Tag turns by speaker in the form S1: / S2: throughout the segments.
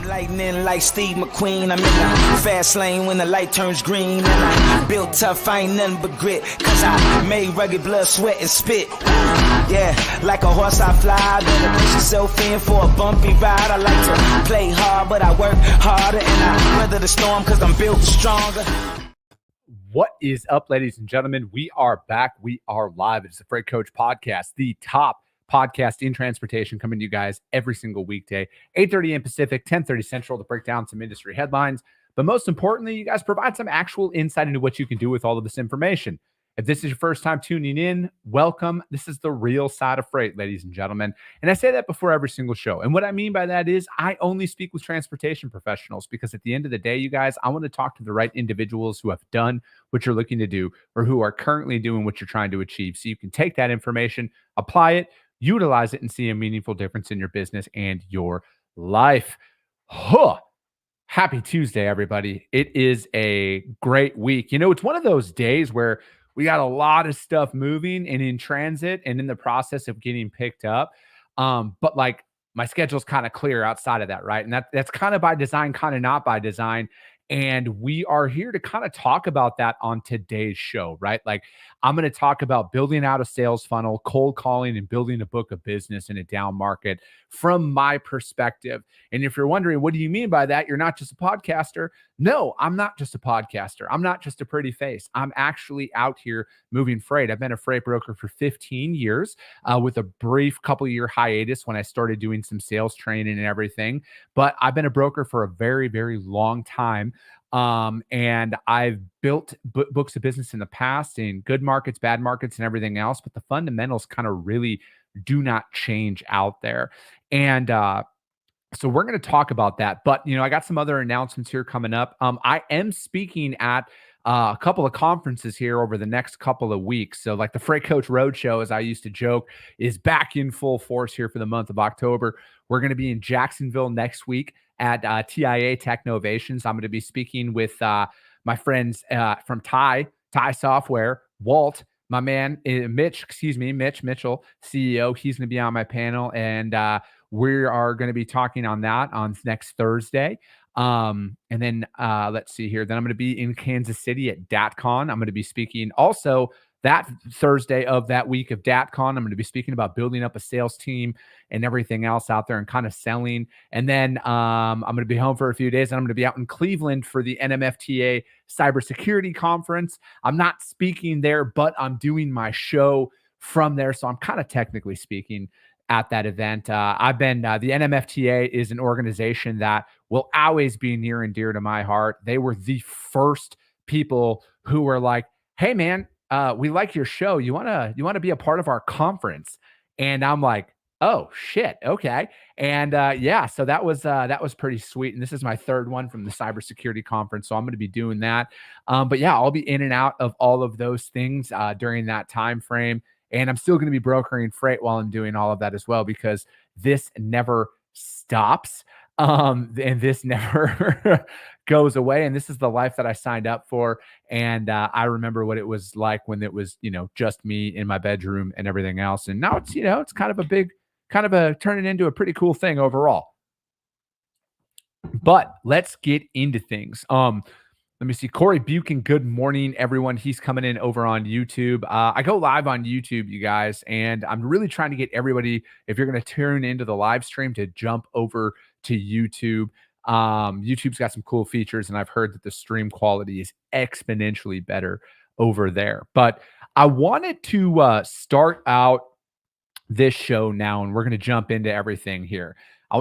S1: Lightning like Steve McQueen. I'm in the fast lane when the light turns green. And I built tough, I ain't nothing but grit. Cause I made rugged blood, sweat, and spit. Yeah, like a horse I fly. Better push yourself in for a bumpy ride. I like to play hard, but I work harder. And I weather the storm cause I'm built stronger.
S2: What is up, ladies and gentlemen? We are back. We are live. It's the Freight Coach Podcast, the top podcast in transportation, coming to you guys every single weekday, 8:30 a.m. Pacific, 10:30 Central, to break down some industry headlines. But most importantly, you guys provide some actual insight into what you can do with all of this information. If this is your first time tuning in, welcome. This is the real side of freight, ladies and gentlemen. And I say that before every single show. And what I mean by that is I only speak with transportation professionals, because at the end of the day, you guys, I want to talk to the right individuals who have done what you're looking to do, or who are currently doing what you're trying to achieve. So you can take that information, apply it, utilize it, and see a meaningful difference in your business and your life. Huh. Happy Tuesday, everybody. It is a great week. You know, it's one of those days where we got a lot of stuff moving and in transit and in the process of getting picked up. But like my schedule's kind of clear outside of that, right? And that's kind of by design, kind of not by design. And we are here to kind of talk about that on today's show, right? Like I'm going to talk about building out a sales funnel, cold calling, and building a book of business in a down market from my perspective. And if you're wondering, what do you mean by that? You're not just a podcaster. No, I'm not just a podcaster. I'm not just a pretty face. I'm actually out here moving freight. I've been a freight broker for 15 years with a brief couple year hiatus when I started doing some sales training and everything. But I've been a broker for a very, very long time. And I've built books of business in the past in good markets, bad markets, and everything else. But the fundamentals kind of really do not change out there. And so we're going to talk about that. But, you know, I got some other announcements here coming up. I am speaking at a couple of conferences here over the next couple of weeks. So like the Freight Coach Roadshow, as I used to joke, is back in full force here for the month of October. We're going to be in Jacksonville next week at TIA Technovations. I'm going to be speaking with my friends from TIE Software, Walt, my man, Mitch Mitchell, CEO. He's going to be on my panel, and we are going to be talking on that on next Thursday. And then let's see here. Then I'm going to be in Kansas City at DATCon. I'm going to be speaking also that Thursday of that week of DATCon. I'm going to be speaking about building up a sales team and everything else out there and kind of selling. And then I'm going to be home for a few days, and I'm going to be out in Cleveland for the NMFTA Cybersecurity Conference. I'm not speaking there, but I'm doing my show from there. So I'm kind of technically speaking at that event. I've been, the NMFTA is an organization that will always be near and dear to my heart. They were the first people who were like, hey man, we like your show. You want to be a part of our conference? And I'm like, oh shit. Okay. And yeah, so that was pretty sweet. And this is my third one from the cybersecurity conference. So I'm going to be doing that. But yeah, I'll be in and out of all of those things during that time frame. And I'm still going to be brokering freight while I'm doing all of that as well, because this never stops. And this never goes away. And this is the life that I signed up for. And I remember what it was like when it was, you know, just me in my bedroom and everything else. And now it's, you know, it's kind of turning into a pretty cool thing overall. But let's get into things. Let me see. Corey Buchan, good morning, everyone. He's coming in over on YouTube. I go live on YouTube, you guys, and I'm really trying to get everybody, if you're going to tune into the live stream, to jump over to YouTube. YouTube's got some cool features, and I've heard that the stream quality is exponentially better over there. But I wanted to start out this show now, and we're going to jump into everything here.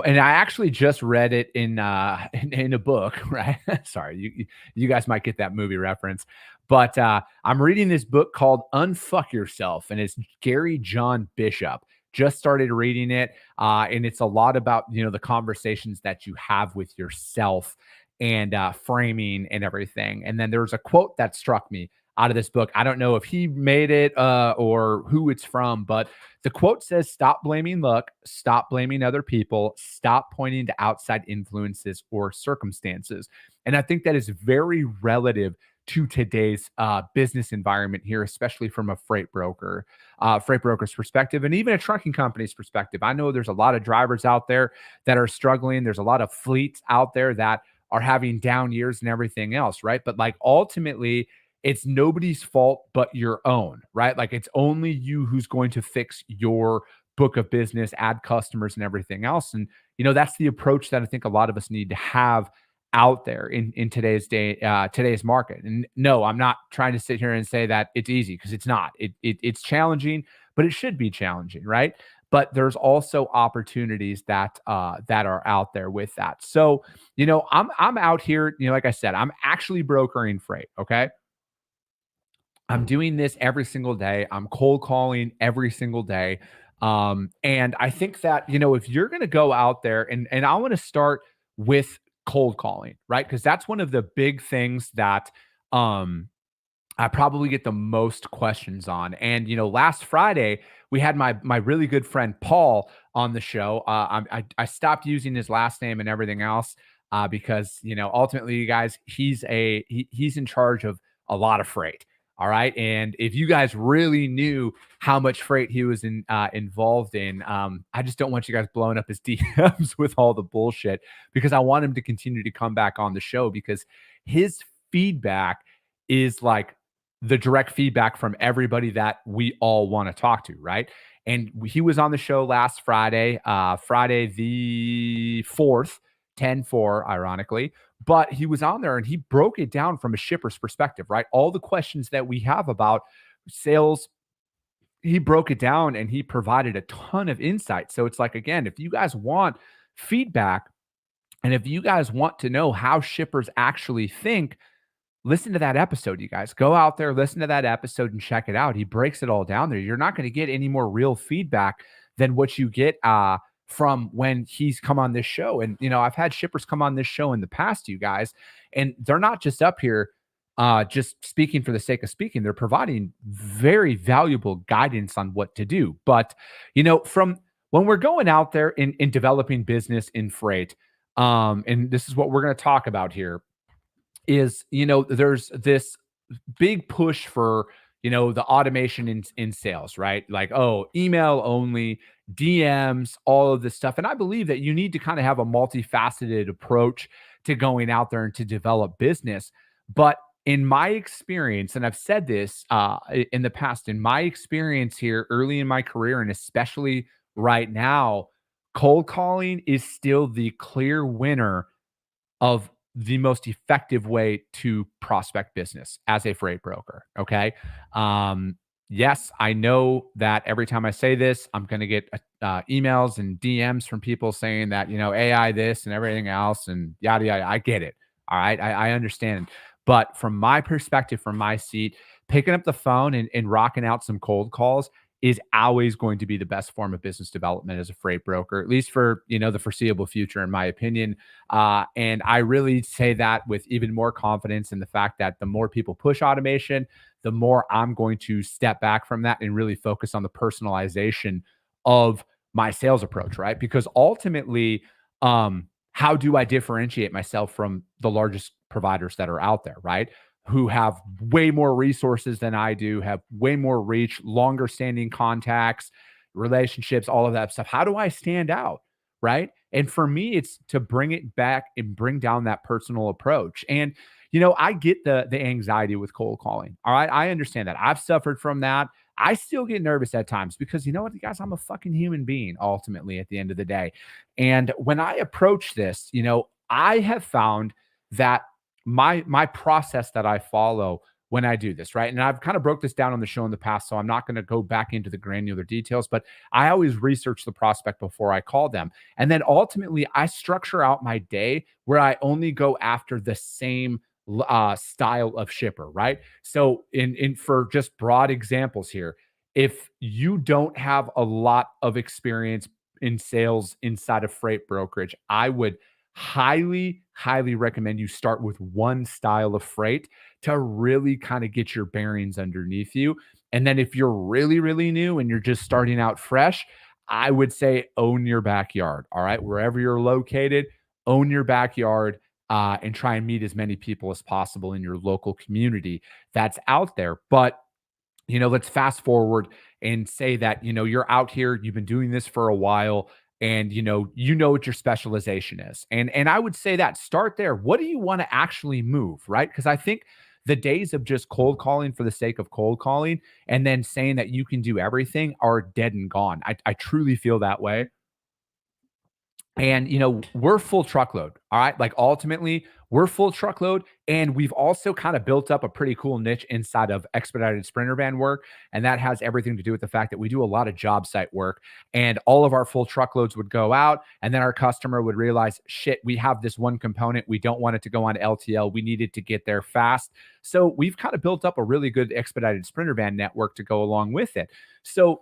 S2: And I actually just read it in a book, right? Sorry, you guys might get that movie reference, but I'm reading this book called Unfuck Yourself, and it's Gary John Bishop. Just started reading it, and it's a lot about, you know, the conversations that you have with yourself and framing and everything. And then there's a quote that struck me out of this book. I don't know if he made it or who it's from, but the quote says, stop blaming luck, stop blaming other people, stop pointing to outside influences or circumstances. And I think that is very relative to today's business environment here, especially from a freight broker's perspective, and even a trucking company's perspective. I know there's a lot of drivers out there that are struggling. There's a lot of fleets out there that are having down years and everything else, right? But like ultimately, it's nobody's fault but your own, right? Like it's only you who's going to fix your book of business, add customers and everything else. And that's the approach that I think a lot of us need to have out there in today's market. And no, I'm not trying to sit here and say that it's easy, because it's not. It's challenging, but it should be challenging, right? But there's also opportunities that are out there with that. So, I'm out here, like I said, I'm actually brokering freight. Okay. I'm doing this every single day. I'm cold calling every single day. And I think that, if you're going to go out there, and I want to start with cold calling, right? Because that's one of the big things that I probably get the most questions on. And last Friday we had my really good friend Paul on the show. I stopped using his last name and everything else because ultimately, you guys, he's in charge of a lot of freight. All right, and if you guys really knew how much freight he was involved in, I just don't want you guys blowing up his DMs with all the bullshit, because I want him to continue to come back on the show, because his feedback is like the direct feedback from everybody that we all want to talk to, right? And he was on the show last Friday, Friday the 4th, 10-4, ironically. But he was on there and he broke it down from a shipper's perspective, right? All the questions that we have about sales, he broke it down and he provided a ton of insight. So it's like, again, if you guys want feedback and if you guys want to know how shippers actually think, listen to that episode, you guys. Go out there, listen to that episode and check it out. He breaks it all down there. You're not going to get any more real feedback than what you get from when he's come on this show. And, I've had shippers come on this show in the past, you guys, and they're not just up here just speaking for the sake of speaking. They're providing very valuable guidance on what to do. But, from when we're going out there in developing business in freight, and this is what we're going to talk about here, is there's this big push for the automation in sales, right? Like, oh, email only, DMs, all of this stuff. And I believe that you need to kind of have a multifaceted approach to going out there and to develop business. But in my experience, and I've said this in the past, in my experience here early in my career, and especially right now, cold calling is still the clear winner of the most effective way to prospect business as a freight broker. Okay. Yes, I know that every time I say this, I'm going to get emails and DMs from people saying that, AI this and everything else and yada, yada. I get it. All right. I understand. But from my perspective, from my seat, picking up the phone and rocking out some cold calls is always going to be the best form of business development as a freight broker, at least for, the foreseeable future, in my opinion. And I really say that with even more confidence in the fact that the more people push automation, the more I'm going to step back from that and really focus on the personalization of my sales approach, right? Because ultimately, how do I differentiate myself from the largest providers that are out there, right? Who have way more resources than I do, have way more reach, longer standing contacts, relationships, all of that stuff. How do I stand out? Right. And for me, it's to bring it back and bring down that personal approach. And, I get the anxiety with cold calling. All right. I understand that. I've suffered from that. I still get nervous at times because you know what, guys, I'm a fucking human being ultimately at the end of the day. And when I approach this, I have found that my process that I follow when I do this, right? And I've kind of broke this down on the show in the past, so I'm not going to go back into the granular details, but I always research the prospect before I call them. And then ultimately I structure out my day where I only go after the same style of shipper, right? So in for just broad examples here, if you don't have a lot of experience in sales inside of freight brokerage, I would highly recommend you start with one style of freight to really kind of get your bearings underneath you. And then if you're really new and you're just starting out fresh, I would say own your backyard. All right. Wherever you're located, own your backyard. and try and meet as many people as possible in your local community that's out there. But let's fast forward and say that, you're out here, you've been doing this for a while, and you know what your specialization is. And I would say that start there. What do you want to actually move, right? Because I think the days of just cold calling for the sake of cold calling and then saying that you can do everything are dead and gone. I truly feel that way. And, we're full truckload. All right. Like ultimately, we're full truckload. And we've also kind of built up a pretty cool niche inside of expedited sprinter van work. And that has everything to do with the fact that we do a lot of job site work. And all of our full truckloads would go out. And then our customer would realize, shit, we have this one component. We don't want it to go on LTL. We need it to get there fast. So we've kind of built up a really good expedited sprinter van network to go along with it. So,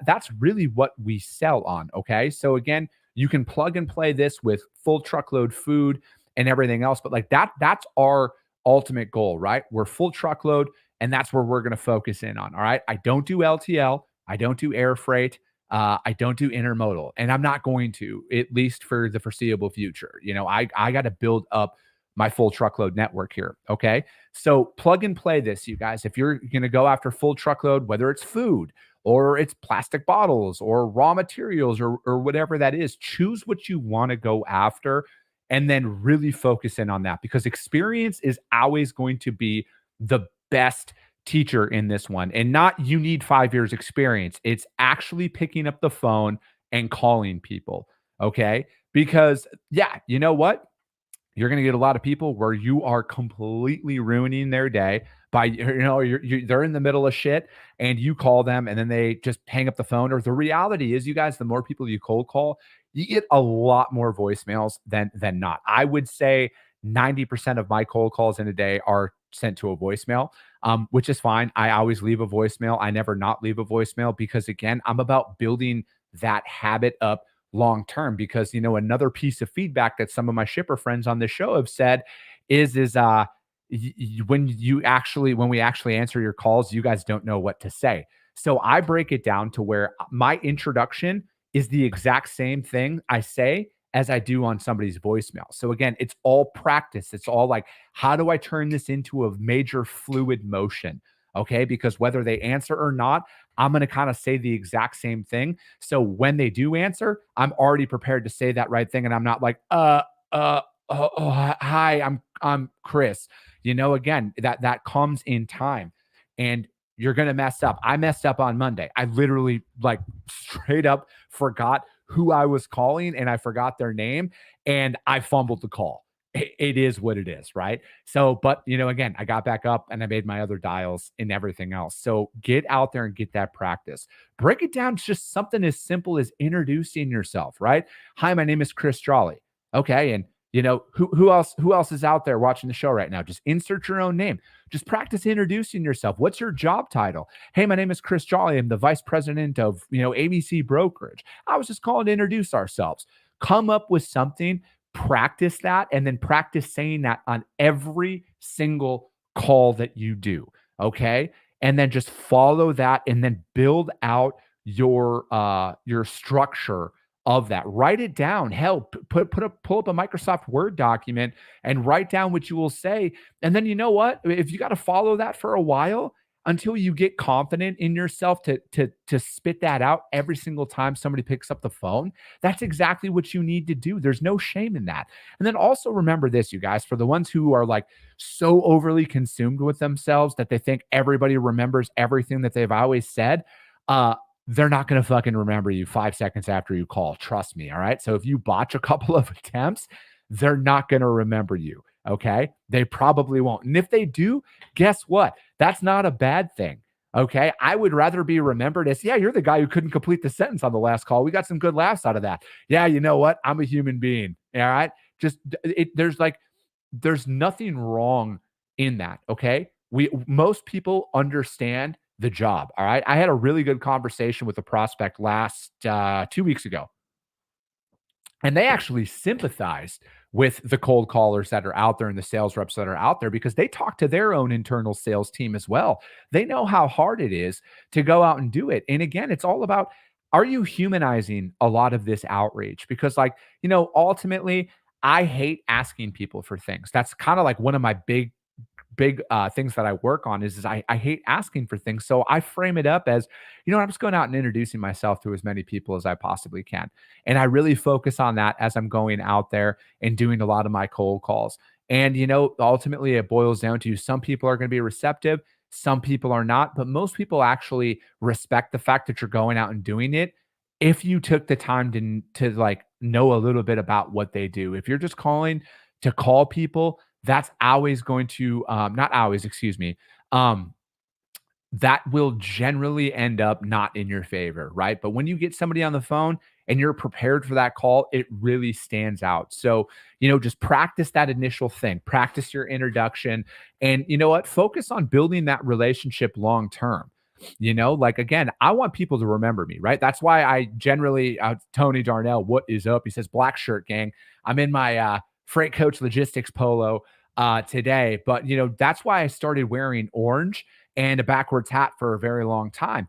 S2: that's really what we sell on. Okay. So again, you can plug and play this with full truckload food and everything else. But like that's our ultimate goal, right? We're full truckload, and that's where we're going to focus in on. All right. I don't do LTL. I don't do air freight. I don't do intermodal, and I'm not going to, at least for the foreseeable future. I got to build up my full truckload network here. Okay. So plug and play this, you guys. If you're going to go after full truckload, whether it's food, or it's plastic bottles or raw materials or whatever that is, choose what you want to go after and then really focus in on that, because experience is always going to be the best teacher in this one. And not you need 5 years experience. It's actually picking up the phone and calling people. Okay. Because yeah, you know what? You're going to get a lot of people where you are completely ruining their day by, they're in the middle of shit and you call them and then they just hang up the phone. Or the reality is, you guys, the more people you cold call, you get a lot more voicemails than not. I would say 90% of my cold calls in a day are sent to a voicemail, which is fine. I always leave a voicemail. I never not leave a voicemail, because again, I'm about building that habit up long term. Because another piece of feedback that some of my shipper friends on this show have said is when we actually answer your calls, you guys don't know what to say. So I break it down to where my introduction is the exact same thing I say as I do on somebody's voicemail. So again, it's all practice. It's all like, how do I turn this into a major fluid motion? Okay. Because whether they answer or not, I'm going to kind of say the exact same thing. So when they do answer, I'm already prepared to say that right thing. And I'm not like, hi, I'm Chris. Again, that comes in time, and you're going to mess up. I messed up on Monday. I literally like straight up forgot who I was calling, and I forgot their name, and I fumbled the call. It is what it is, right? So, but again, I got back up and I made my other dials and everything else. So get out there and get that practice. Break it down to just something as simple as introducing yourself, right? Hi, my name is Chris Jolly. Okay. And who else is out there watching the show right now? Just insert your own name. Just practice introducing yourself. What's your job title? Hey, my name is Chris Jolly. I'm the vice president of, ABC brokerage. I was just calling to introduce ourselves. Come up with something, practice that, and then practice saying that on every single call that you do. Okay. And then just follow that and then build out your structure of that. Write it down. Hell, pull up a Microsoft Word document and write down what you will say. And then you know what? If you got to follow that for a while until you get confident in yourself to spit that out every single time somebody picks up the phone, that's exactly what you need to do. There's no shame in that. And then also remember this, you guys, for the ones who are like so overly consumed with themselves that they think everybody remembers everything that they've always said, they're not going to fucking remember you 5 seconds after you call. Trust me. All right. So if you botch a couple of attempts, they're not going to remember you. Okay. They probably won't. And if they do, guess what? That's not a bad thing. Okay. I would rather be remembered as, yeah, you're the guy who couldn't complete the sentence on the last call. We got some good laughs out of that. Yeah. You know what? I'm a human being. All right. Just there's nothing wrong in that. Okay. Most people understand the job. All right. I had a really good conversation with a prospect last 2 weeks ago, and they actually sympathized with the cold callers that are out there and the sales reps that are out there, because they talk to their own internal sales team as well. They know how hard it is to go out and do it. And again, it's all about, are you humanizing a lot of this outreach? Because ultimately, I hate asking people for things. That's kind of like one of my big things that I work on is I hate asking for things. So I frame it up as, I'm just going out and introducing myself to as many people as I possibly can. And I really focus on that as I'm going out there and doing a lot of my cold calls. And, ultimately it boils down to some people are going to be receptive, some people are not, but most people actually respect the fact that you're going out and doing it if you took the time to like know a little bit about what they do. If you're just calling to call people, that's always going to not always, excuse me. Um, that will generally end up not in your favor, right? But when you get somebody on the phone and you're prepared for that call, it really stands out. So, just practice that initial thing, practice your introduction, and you know what? Focus on building that relationship long term. Like again, I want people to remember me, right? That's why I generally, Tony Darnell, what is up? He says, Black Shirt Gang. I'm in my Freight Coach Logistics polo today, but that's why I started wearing orange and a backwards hat for a very long time.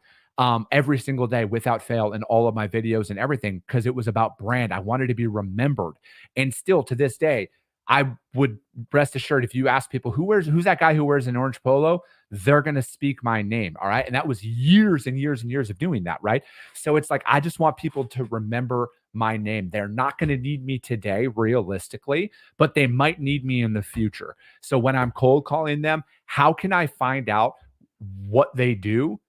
S2: Every single day without fail in all of my videos and everything, because it was about brand. I wanted to be remembered. And still to this day, I would rest assured if you ask people who's that guy who wears an orange polo, they're going to speak my name. All right. And that was years and years and years of doing that. Right. So it's like, I just want people to remember my name. They're not going to need me today, realistically, but they might need me in the future. So when I'm cold calling them, how can I find out what they do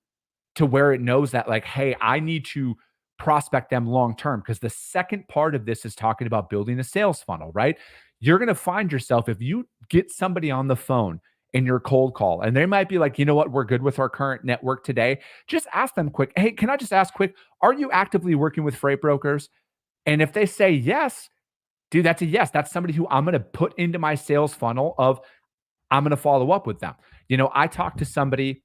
S2: to where it knows that, like, hey, I need to prospect them long term? Because the second part of this is talking about building a sales funnel, right? You're going to find yourself, if you get somebody on the phone in your cold call and they might be like, you know what, we're good with our current network today. Just ask them quick, hey, can I just ask quick, are you actively working with freight brokers? And if they say yes, dude, that's a yes. That's somebody who I'm going to put into my sales funnel of, I'm going to follow up with them. I talked to somebody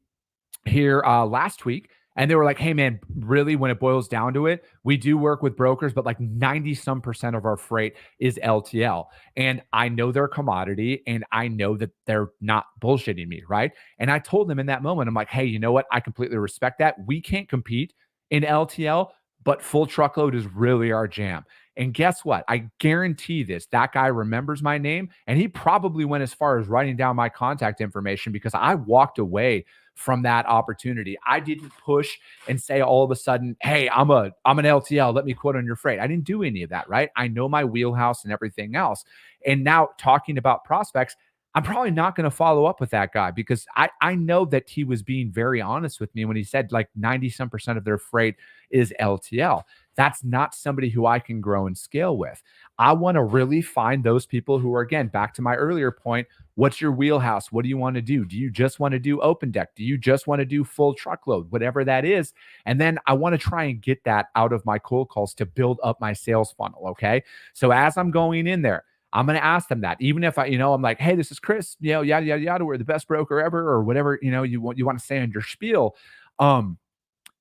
S2: here last week and they were like, hey man, really, when it boils down to it, we do work with brokers, but like 90 some percent of our freight is LTL. And I know their commodity and I know that they're not bullshitting me, right? And I told them in that moment, I'm like, hey, you know what? I completely respect that. We can't compete in LTL, but full truckload is really our jam. And guess what? I guarantee this. That guy remembers my name and he probably went as far as writing down my contact information because I walked away from that opportunity. I didn't push and say all of a sudden, hey, I'm an LTL, let me quote on your freight. I didn't do any of that, right? I know my wheelhouse and everything else. And now talking about prospects, I'm probably not going to follow up with that guy because I know that he was being very honest with me when he said like 90 some percent of their freight is LTL. That's not somebody who I can grow and scale with. I want to really find those people who are, again, back to my earlier point, what's your wheelhouse? What do you want to do? Do you just want to do open deck? Do you just want to do full truckload? Whatever that is. And then I want to try and get that out of my cold calls to build up my sales funnel. Okay. So as I'm going in there, I'm going to ask them that, even if I'm like, hey, this is Chris, yada, yada, yada, we're the best broker ever, or whatever, you want to say on your spiel.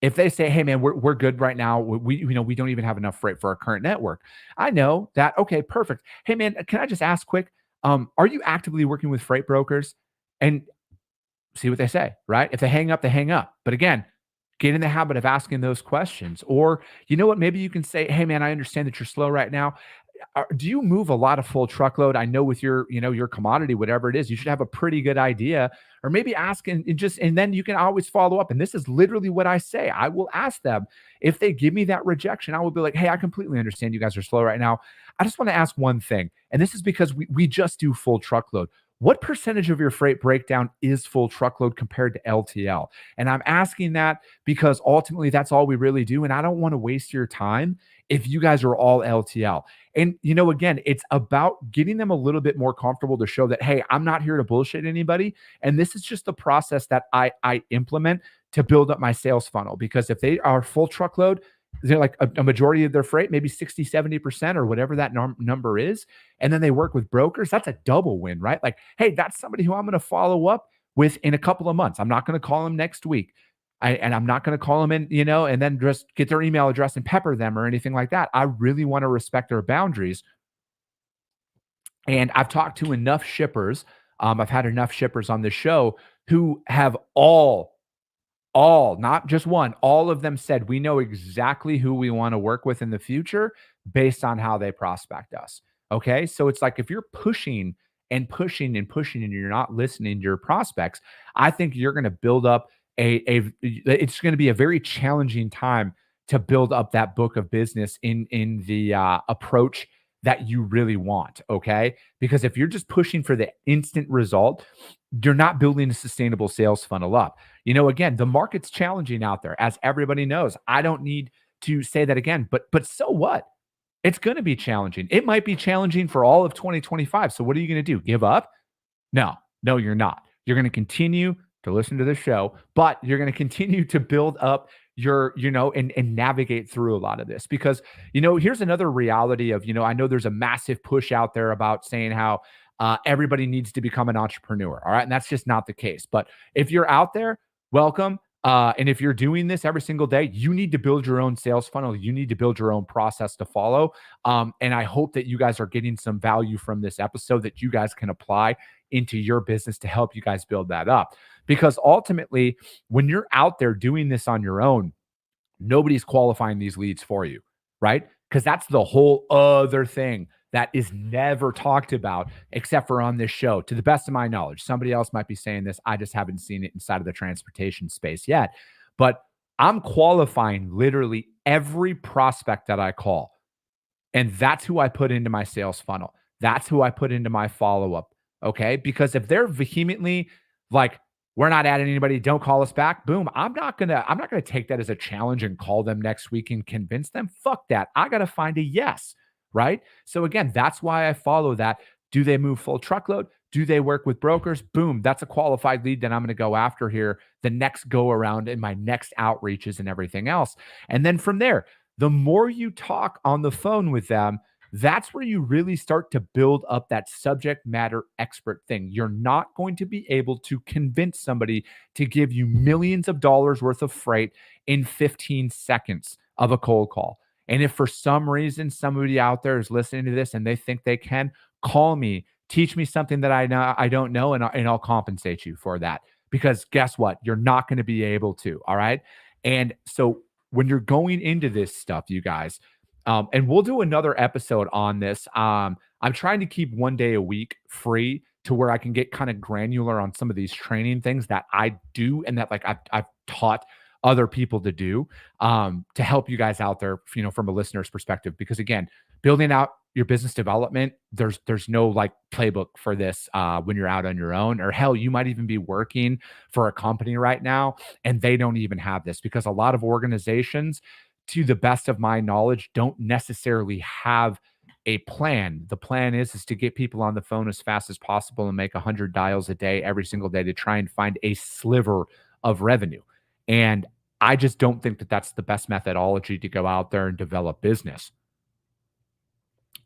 S2: If they say, hey man, we're good right now. We don't even have enough freight for our current network. I know that. Okay, perfect. Hey man, can I just ask quick? Are you actively working with freight brokers? And see what they say, right? If they hang up, they hang up. But again, get in the habit of asking those questions. Or you know what? Maybe you can say, hey man, I understand that you're slow right now. Do you move a lot of full truckload? I know with your commodity, whatever it is, you should have a pretty good idea, or maybe ask and then you can always follow up. And this is literally what I say. I will ask them if they give me that rejection. I will be like, hey, I completely understand you guys are slow right now. I just want to ask one thing. And this is because we just do full truckload. What percentage of your freight breakdown is full truckload compared to LTL? And I'm asking that because ultimately that's all we really do. And I don't want to waste your time if you guys are all LTL. And, again, it's about getting them a little bit more comfortable to show that, hey, I'm not here to bullshit anybody. And this is just the process that I implement to build up my sales funnel. Because if they are full truckload, they're like a majority of their freight, maybe 60, 70% or whatever that number is. And then they work with brokers. That's a double win, right? Like, hey, that's somebody who I'm going to follow up with in a couple of months. I'm not going to call them next week. And I'm not going to call them in, and then just get their email address and pepper them or anything like that. I really want to respect their boundaries. And I've talked to enough shippers. I've had enough shippers on the show who have all, not just one, all of them said, we know exactly who we want to work with in the future based on how they prospect us. Okay. So it's like if you're pushing and pushing and pushing and you're not listening to your prospects, I think you're going to build up it's going to be a very challenging time to build up that book of business in the approach that you really want. Okay. Because if you're just pushing for the instant result, you're not building a sustainable sales funnel up. Again, the market's challenging out there, as everybody knows. I don't need to say that again, but so what? It's going to be challenging. It might be challenging for all of 2025. So what are you going to do? Give up? No, you're not. You're going to continue to listen to the show, but you're going to continue to build up and navigate through a lot of this because, here's another reality of, I know there's a massive push out there about saying how everybody needs to become an entrepreneur. All right. And that's just not the case. But if you're out there, welcome. And if you're doing this every single day, you need to build your own sales funnel. You need to build your own process to follow. And I hope that you guys are getting some value from this episode that you guys can apply into your business to help you guys build that up. Because ultimately, when you're out there doing this on your own, nobody's qualifying these leads for you, right? Because that's the whole other thing that is never talked about except for on this show. To the best of my knowledge, somebody else might be saying this. I just haven't seen it inside of the transportation space yet. But I'm qualifying literally every prospect that I call. And that's who I put into my sales funnel. That's who I put into my follow-up. Okay. Because if they're vehemently like, we're not adding anybody, don't call us back. Boom. I'm not gonna take that as a challenge and call them next week and convince them. Fuck that. I gotta find a yes. Right. So again, that's why I follow that. Do they move full truckload? Do they work with brokers? Boom. That's a qualified lead that I'm going to go after here the next go around in my next outreaches and everything else. And then from there, the more you talk on the phone with them, that's where you really start to build up that subject matter expert thing. You're not going to be able to convince somebody to give you millions of dollars worth of freight in 15 seconds of a cold call. And if for some reason somebody out there is listening to this and they think they can, call me, teach me something that I don't know, and I'll compensate you for that. Because guess what? You're not going to be able to. All right. And so when you're going into this stuff, you guys, and we'll do another episode on this. I'm trying to keep one day a week free to where I can get kind of granular on some of these training things that I do and that like I've taught other people to do to help you guys out there, from a listener's perspective. Because again, building out your business development, there's no like playbook for this when you're out on your own, or hell, you might even be working for a company right now and they don't even have this, because a lot of organizations, to the best of my knowledge, don't necessarily have a plan. The plan is to get people on the phone as fast as possible and make 100 dials a day every single day to try and find a sliver of revenue. And I just don't think that that's the best methodology to go out there and develop business.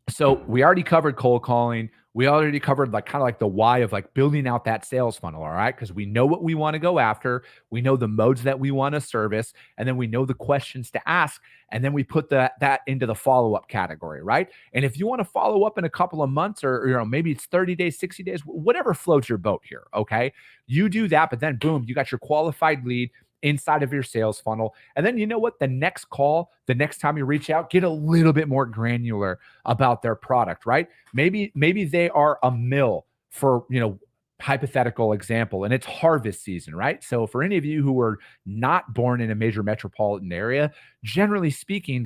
S2: So we already covered cold calling. We already covered like kind of like the why of like building out that sales funnel. All right. Because we know what we want to go after. We know the modes that we want to service. And then we know the questions to ask. And then we put that into the follow-up category. Right. And if you want to follow up in a couple of months or maybe it's 30 days, 60 days, whatever floats your boat here. Okay. You do that. But then boom, you got your qualified lead inside of your sales funnel. And then you know what? The next call, the next time you reach out, get a little bit more granular about their product, right? Maybe they are a mill for, hypothetical example, and it's harvest season, right? So for any of you who are not born in a major metropolitan area, generally speaking,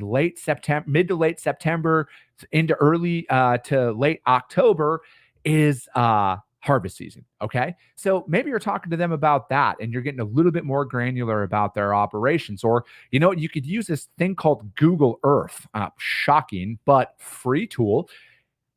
S2: mid to late September into early to late October is harvest season. Okay. So maybe you're talking to them about that and you're getting a little bit more granular about their operations. Or, you could use this thing called Google Earth. Shocking, but free tool.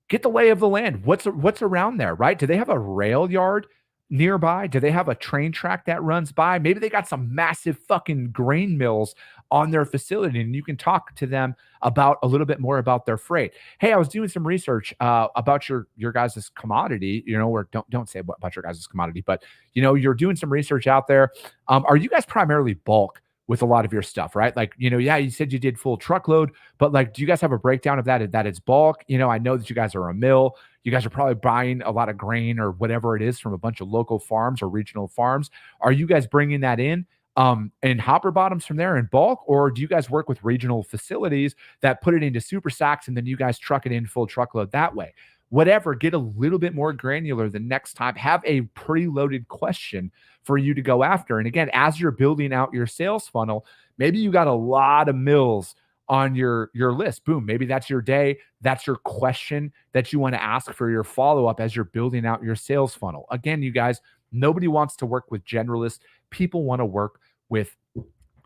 S2: Get the lay of the land. What's around there, right? Do they have a rail yard nearby? Do they have a train track that runs by? Maybe they got some massive fucking grain mills on their facility, and you can talk to them about a little bit more about their freight. Hey, I was doing some research about your guys' commodity, or don't say about your guys' commodity, but you're doing some research out there. Are you guys primarily bulk with a lot of your stuff, right? Like, yeah, you said you did full truckload, but like, do you guys have a breakdown of that it's bulk? I know that you guys are a mill. You guys are probably buying a lot of grain or whatever it is from a bunch of local farms or regional farms. Are you guys bringing that in? and hopper bottoms from there in bulk? Or do you guys work with regional facilities that put it into super sacks and then you guys truck it in full truckload that way? Whatever, get a little bit more granular the next time. Have a preloaded question for you to go after. And again, as you're building out your sales funnel, maybe you got a lot of mills on your list. Boom, maybe that's your day. That's your question that you want to ask for your follow-up as you're building out your sales funnel. Again, you guys, nobody wants to work with generalists. People want to work with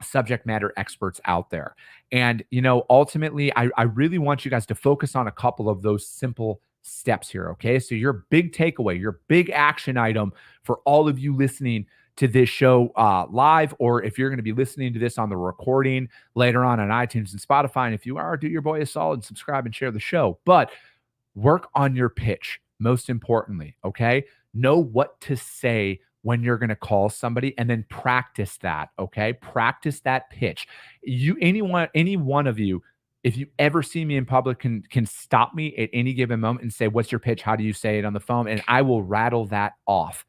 S2: subject matter experts out there. And, ultimately, I really want you guys to focus on a couple of those simple steps here. Okay. So your big takeaway, your big action item for all of you listening to this show live, or if you're going to be listening to this on the recording later on iTunes and Spotify. And if you are, do your boy a solid, subscribe and share the show. But work on your pitch, most importantly. Okay. Know what to say when you're going to call somebody, and then practice that. Okay. Practice that pitch. Any one of you, if you ever see me in public, can stop me at any given moment and say, what's your pitch? How do you say it on the phone? And I will rattle that off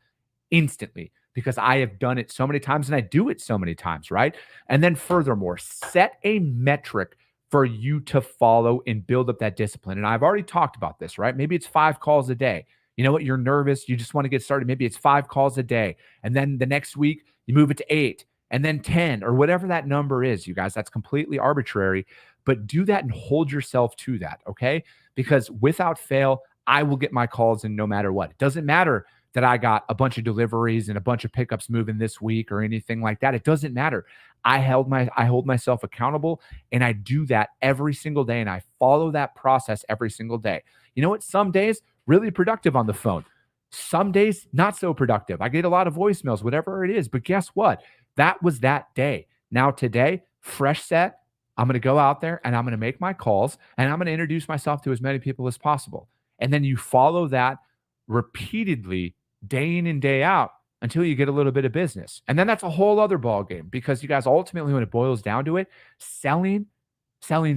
S2: instantly, because I have done it so many times and I do it so many times, right? And then furthermore, set a metric for you to follow and build up that discipline. And I've already talked about this, right? Maybe it's 5 calls a day. You know what? You're nervous. You just want to get started. Maybe it's 5 calls a day. And then the next week you move it to 8 and then 10 or whatever that number is, you guys. That's completely arbitrary, but do that and hold yourself to that. Okay. Because without fail, I will get my calls in no matter what. It doesn't matter that I got a bunch of deliveries and a bunch of pickups moving this week or anything like that. It doesn't matter. I hold myself accountable, and I do that every single day, and I follow that process every single day. You know what? Some days really productive on the phone. Some days not so productive. I get a lot of voicemails, whatever it is. But guess what? That was that day. Now today, fresh set. I'm going to go out there and I'm going to make my calls, and I'm going to introduce myself to as many people as possible. And then you follow that repeatedly, day in and day out, until you get a little bit of business. And then that's a whole other ball game, because you guys, ultimately, when it boils down to it, selling's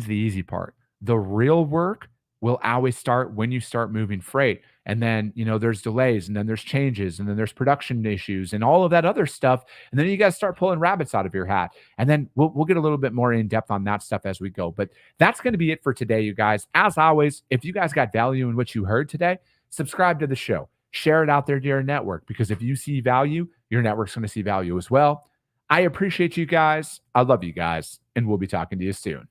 S2: the easy part. The real work will always start when you start moving freight. And then, there's delays, and then there's changes, and then there's production issues and all of that other stuff. And then you guys start pulling rabbits out of your hat. And then we'll get a little bit more in depth on that stuff as we go. But that's going to be it for today, you guys. As always, if you guys got value in what you heard today, subscribe to the show. Share it out there to your network, because if you see value, your network's going to see value as well. I appreciate you guys. I love you guys, and we'll be talking to you soon.